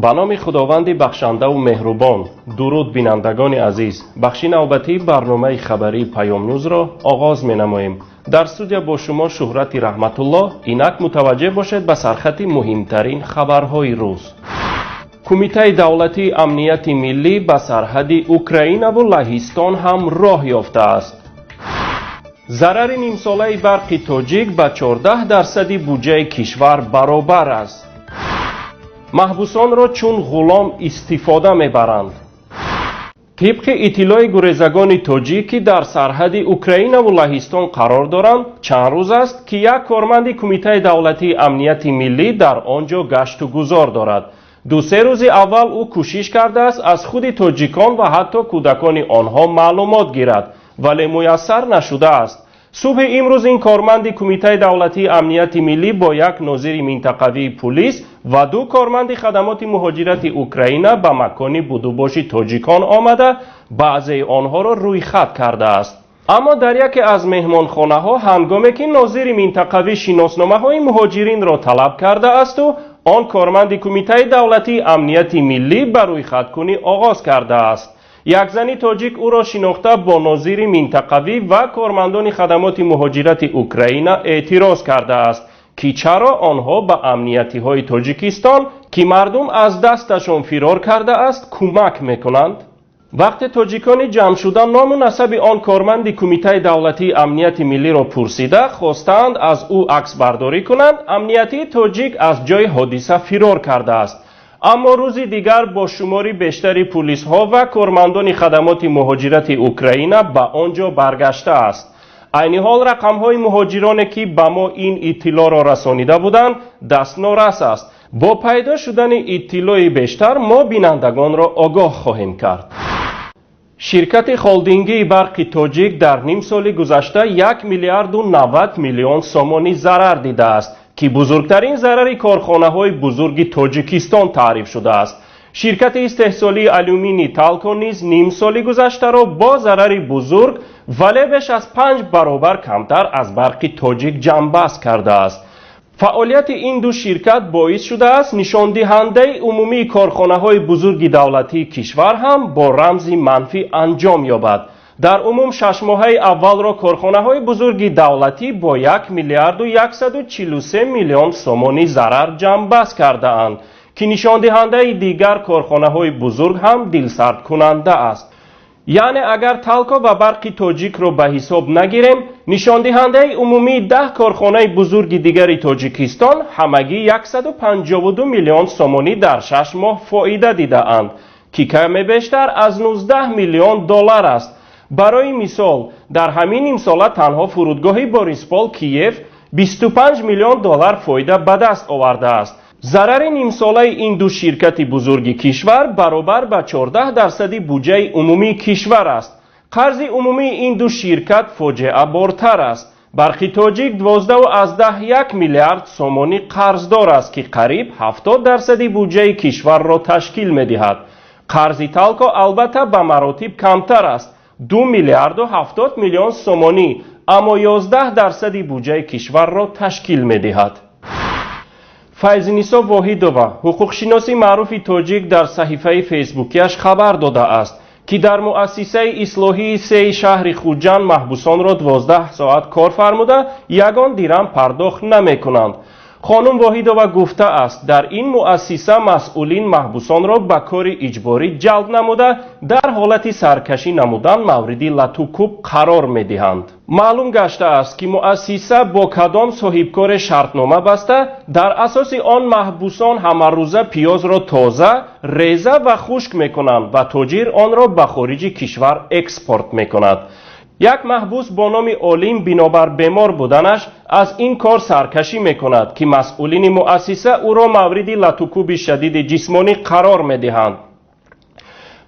به نام خداوند بخشنده و مهربان. درود بینندگان عزیز، بخش نوبتی برنامه خبری پیام نیوز را آغاز می‌نماییم. در استودیو با شما شهرت رحمت الله. اینک متوجه باشید به سرخط مهمترین خبرهای روز. کمیته دولتی امنیت ملی به سرحد اوکراین و لهستان هم راه یافته است. ضرر نیم ساله برق تاجیک به 14% بودجه کشور برابر است. محبوسان را چون غلام استفاده میبرند. طبق اطلاع گریزگان تاجیکی در سرحد اوکراین و لهستان قرار دارند، چند روز است که یک کارمند کمیته دولتی امنیت ملی در آنجا گشت و گذار دارد. 2-3 روز اول او کوشش کرده است از خود تاجیکان و حتی کودکان آنها معلومات گیرد، ولی میسر نشده است. صبح امروز این کارمند کمیته دولتی امنیت ملی با یک ناظر منطقوی پلیس و 2 کارمند خدمات مهاجرت اوکراین به مکان بودوباش تاجیکان آمده بعضی آنها را روی خط کرده است. اما در یکی از مهمانخانه ها هنگامی که ناظر منطقوی شناسنامه های مهاجرین را طلب کرده است و آن کارمند کمیته دولتی امنیت ملی بر روی خط کنی آغاز کرده است. یک زن تاجیک او را شناخته با ناظر منطقوی و کارمندان خدمات مهاجرت اوکراین اعتراض کرده است که چرا آنها به امنیتی های تاجیکستان که مردم از دستشان فرار کرده است کمک میکنند. وقتی تاجیکان جمع شدن نام و نسب آن کارمند کمیته دولتی امنیت ملی را پرسیده خواستند از او عکس برداری کنند، امنیتی تاجیک از جای حادثه فرار کرده است. اما روز دیگر با شماری بیشتری پلیس ها و کارمندان خدمات مهاجرت اوکراین به آنجا برگشته است. عین حال رقم های مهاجرانی که به ما این اطلاع را رسانیده بودند دستنارس است. با پیدا شدن اطلاع بیشتر ما بینندگان را آگاه خواهیم کرد. شرکت هلدینگی برق تاجیک در نیم سال گذشته 1 میلیارد و 90 میلیون سومانی ضرر دیده است که بزرگترین ضرر کارخانه های بزرگ تاجیکستان تعریف شده است. شرکت استحصالی آلومینی تالکو نیز نیم سال گذشته را با ضرر بزرگ ولی بیش از 5 برابر کمتر از برق تاجیک جنبست کرده است. فعالیت این دو شرکت باعث شده است نشان دهنده عمومی کارخانه های بزرگ دولتی کشور هم با رمز منفی انجام یابد. در عموم 6 ماه اول را کارخانه های بزرگ دولتی با 1 میلیارد و 143 میلیون سومانی ضرر جنبست کرده اند که نشان دهنده دیگر کارخانه های بزرگ هم دلسرد کننده است. یعنی اگر تالکو و برق تاجیک را به حساب نگیریم، نشان دهنده عمومی 10 کارخانه بزرگ دیگر تاجیکستان همگی 152 میلیون سومانی در 6 ماه فایده دیده اند که کم بیشتر از 19 میلیون دلار است. برای مثال در همین نیم ساله تنها فرودگاه باریسپول کیف 25 میلیون دلار فایده به دست آورده است. ضرر نیم ساله این دو شرکت بزرگ کشور برابر به 14% بودجه عمومی کشور است. قرض عمومی این دو شرکت فاجعه بارتر است. برق تاجیک 12.1 میلیارد سومانی قرضدار است که قریب 70% بودجه کشور را تشکیل می‌دهد. قرض تالکو البته به مراتب کمتر است، 2 میلیارد و 70 میلیون سومانی، اما 11% بودجه کشور را تشکیل می‌دهد. فیض‌نسا واحدووا حقوقشناس معروف تاجیک در صحیفه فیسبوکیش خبر داده است که در مؤسسه اصلاحی 3 شهر خوجند محبوسان را 12 ساعت کار فرموده یگان درم پرداخت نمی‌کنند. خانم واحدووا گفته است در این مؤسسه مسئولین محبوسان را به کار اجباری جلب نموده در حالت سرکشی نمودن مورد لطوکوب قرار می‌دهند. معلوم گشته است که مؤسسه با کدام صاحبکار شرطنامه بسته در اساس آن محبوسان همه روزه پیاز را تازه، ریزه و خشک می‌کنند و تاجر آن را به خارج کشور اکسپورت می‌کند. یک محبوس با نام علیم بنابر بیمار بودنش از این کار سرکشی میکند که مسئولین مؤسسه او را مورد لطوکوب شدید جسمانی قرار میدهند.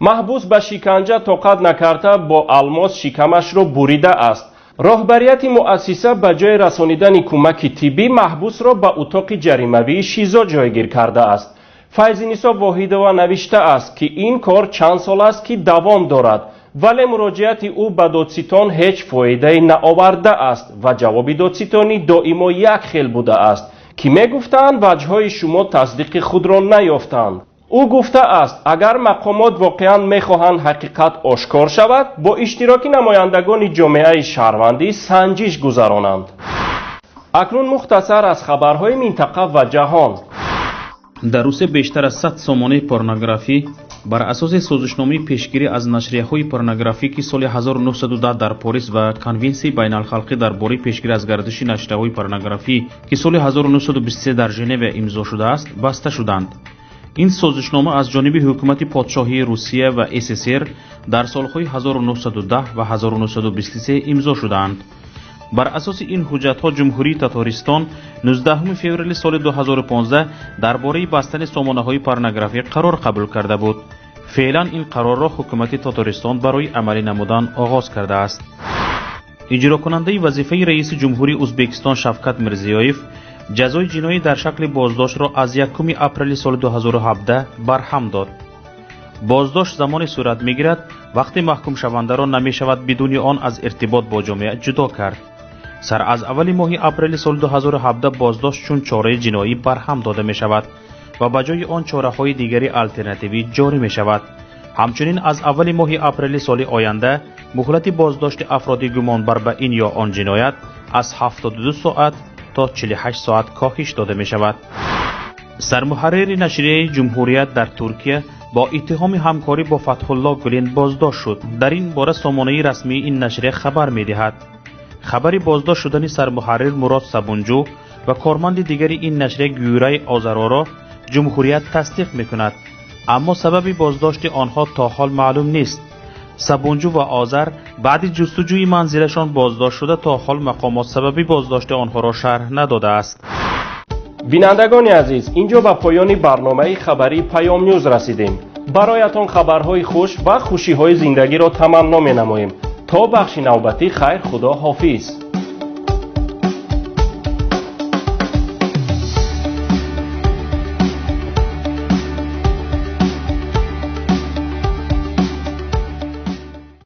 محبوس به شکنجه طاقت نکرده با الماس شکمش را بریده است. راهبریت مؤسسه به جای رسانیدن کمک طبی محبوس را به اتاق جریمه‌ای شیزا جایگیر کرده است. فیض‌نسا واحدووا نوشته است که این کار چند سال است که دوام دارد ولی مراجعت او به دادستان هیچ فایده نآورده است و جواب دادستانی دائما یک خیل بوده است که میگفتند وجه‌های شما تصدیق خود را نیافتند. او گفته است اگر مقامات واقعا میخواهند حقیقت آشکار شود با اشتراک نمایندگان جامعه شهروندی سنجش گذرانند. اکنون مختصر از خبرهای منطقه و جهان. در روسیه بیشتر از 100 سامانه پورنوگرافی بر اساس سازشنامه پیشگیری از نشریه‌های پورنوگرافیکی سال 1910 در پاریس و کنونسیون بین‌الخلقی درباره پیشگیری از گردش نشریه‌های پورنوگرافی که سال 1923 در ژنو امضا شده است بسته شدند. این سازشنامه از جانب حکومت پادشاهی روسیه و SSR در سالهای 1910 و 1923 امضا شدند. بر اساس این حجت‌ها جمهوری تاتارستان 19 فوریه سال 2015 درباره بستن سامانه‌های پورنوگرافی قرار قبول کرده بود. فعلا این قرار را حکومت تاتارستان برای عملی نمودن آغاز کرده است. اجرا کننده وظیفه رئیس جمهوری ازبکستان شفقت میرزیویف جزای جنایی در شکل بازداشت را از 1 اپریل سال 2017 برهم داد. بازداشت زمانی صورت میگیرد وقتی محکوم شونده را نمی شود بدون آن از ارتباط با جامعه جدا کرد. سر از اول ماه اپریل سال 2017 بازداشت چون چاره جنایی برهم داده می شود و بجای آن چاره های دیگری الटरनेटिव्ی جاری می شود. همچنین از اول ماه اپریل سال آینده مهلت بازداشت افراد گمانبر به این یا آن جنایت از 72 ساعت تا 48 ساعت کاهش داده می شود. سرمحرر نشریه جمهوریت در ترکیه با اتهام همکاری با فتح الله گلین بازداشت شد. در این باره سامانه رسمی این نشریه خبر می دهد. خبر بازداشت شدن سرمحرر مراد سبونجو و کارمند دیگری این نشریه گیورای آذرا را جمهوریت تصدیق می کند، اما سبب بازداشت آنها تا حال معلوم نیست. سبونجو و آذر بعد جستجوی منزلشان بازداشت شده تا حال مقامات سبب بازداشت آنها را شرح نداده است. بینندگان عزیز، اینجا به پایان برنامه خبری پیام نیوز رسیدیم. برایتان خبرهای خوش و خوشیهای زندگی را تمنا می نماییم. تا بخش نوبتی خیر، خدا حافظ.